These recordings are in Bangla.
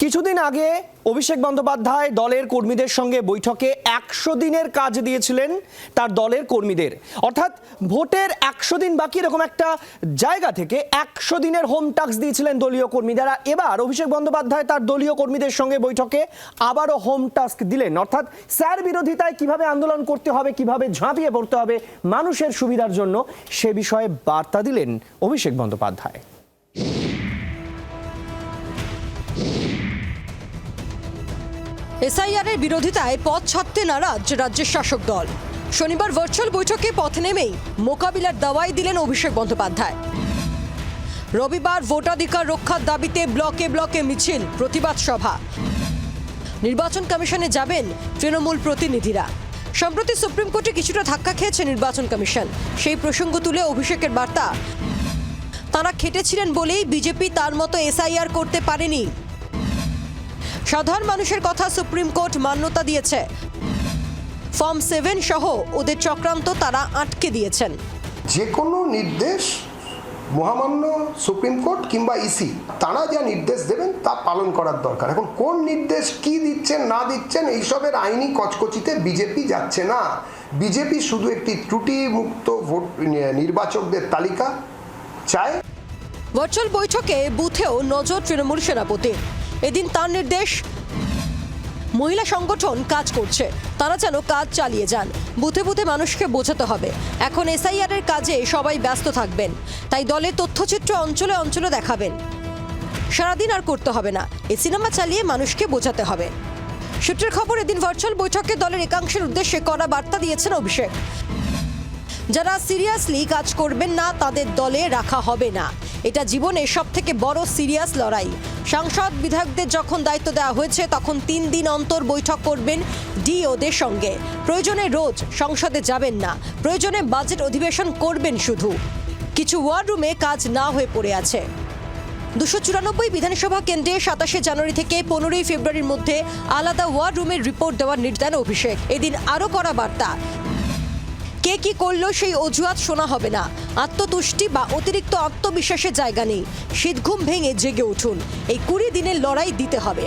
কিছুদিন আগে অভিষেক বন্দ্যোপাধ্যায় দলের কর্মীদের সঙ্গে বৈঠকে 100 দিনের কাজ দিয়েছিলেন তার দলের কর্মীদের, অর্থাৎ ভোটের 100 দিন বাকি এরকম একটা জায়গা থেকে 100 দিনের হোম টাস্ক দিয়েছিলেন দলীয় কর্মীরা। এবার অভিষেক বন্দ্যোপাধ্যায় তার দলীয় কর্মীদের সঙ্গে বৈঠকে আবারও হোম টাস্ক দিলেন, অর্থাৎ স্যার বিরোধিতায় কিভাবে আন্দোলন করতে হবে, কিভাবে ঝাঁপিয়ে পড়তে হবে মানুষের সুবিধার জন্য, সে বিষয়ে বার্তা দিলেন অভিষেক বন্দ্যোপাধ্যায়। এসআইআরের বিরোধিতায় পথ ছাড়তে নারাজ রাজ্যের শাসক দল। শনিবার ভার্চুয়াল বৈঠকে পথে নেমেই মোকাবিলার দাওয়াই দিলেন অভিষেক বন্দ্যোপাধ্যায়। রবিবার ভোটাধিকার রক্ষার দাবিতে ব্লকে ব্লকে মিছিল, প্রতিবাদ সভা। নির্বাচন কমিশনে যাবেন তৃণমূল প্রতিনিধিরা। সম্প্রতি সুপ্রিম কোর্টে কিছুটা ধাক্কা খেয়েছে নির্বাচন কমিশন, সেই প্রসঙ্গ তুলে অভিষেকের বার্তা, তারা খেটেছিলেন বলেই বিজেপি তার মতো এসআইআর করতে পারেনি। সাধারণ মানুষের কথা সুপ্রিম কোর্ট মান্যতা দিয়েছে। ফর্ম 7 সহ ওদের চক্রান্ত তারা আটকে দিয়েছেন। যে কোনো নির্দেশ মহামান্য সুপ্রিম কোর্ট কিংবা ইসি তারা যা নির্দেশ দেবেন তা পালন করার দরকার। এখন কোন নির্দেশ কি দিচ্ছেন না দিচ্ছেন এইসবের আইনি কচকচিতে বিজেপি যাচ্ছে না। বিজেপি শুধু একটি ত্রুটিমুক্ত ভোট নির্বাচকদের তালিকা চায়। ভার্চুয়াল বৈঠকে বুথেও নজর তৃণমূল সেনাপতি। এদিন তার নির্দেশ, মহিলা সংগঠন কাজ করছে, তারা যেন কাজ চালিয়ে যান। বুথে বুথে মানুষকে বোঝাতে হবে। এখন এসআইআর এর কাজে সবাই ব্যস্ত থাকবেন, তাই দলের তথ্যচিত্র অঞ্চলে অঞ্চলে দেখাবেন। সারাদিন আর করতে হবে না, এই সিনেমা চালিয়ে মানুষকে বোঝাতে হবে। সূত্রের খবর, এদিন ভার্চুয়াল বৈঠকে দলের একাংশের উদ্দেশ্যে কড়া বার্তা দিয়েছেন অভিষেক। যারা সিরিয়াসলি কাজ করবেন না তাদের দলে রাখা হবে না। এটা জীবনের সবথেকে বড় সিরিয়াস লড়াই। সাংসদ বিধায়কদের যখন দায়িত্ব দেওয়া হয়েছে তখন 3 দিন অন্তর বৈঠক করবেন ডিওদের সঙ্গে। প্রয়োজনে রোজ সংসদে যাবেন না, প্রয়োজনে বাজেট অধিবেশন করবেন শুধু। কিছু ওয়ার্ড রুমে কাজ না হয়ে পড়ে আছে। 294 বিধানসভা কেন্দ্রে 27 জানুয়ারি থেকে 15 ফেব্রুয়ারির মধ্যে আলাদা ওয়ার্ড রুমের রিপোর্ট দেওয়ার নির্দেশ অভিষেক। এদিন আরও কড়া বার্তা, কে কি করলো সেই অজুহাত শোনা হবে না। আত্মতুষ্টি বা অতিরিক্ত আত্মবিশ্বাসের জায়গা নেই। শীতঘুম ভেঙে জেগে উঠুন, এই 20 দিনের লড়াই দিতে হবে।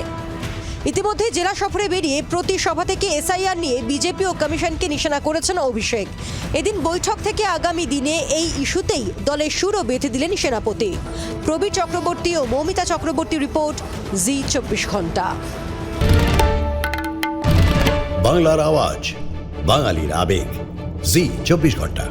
ইতিমধ্যে জেলা সফরে বেরিয়ে প্রতি সভা থেকে এসআইআর নিয়ে বিজেপি ও কমিশনকে নিশানা করেছেন অভিষেক। এদিন বৈঠক থেকে আগামী দিনে এই ইস্যুতেই দলের সুরও বেঁধে দিলেন সেনাপতি। প্রবীর চক্রবর্তী ও মৌমিতা চক্রবর্তী রিপোর্ট, জি 24 ঘন্টা। বাংলার আওয়াজ, বাঙালির আবেগ, জি 24 ঘন্টা।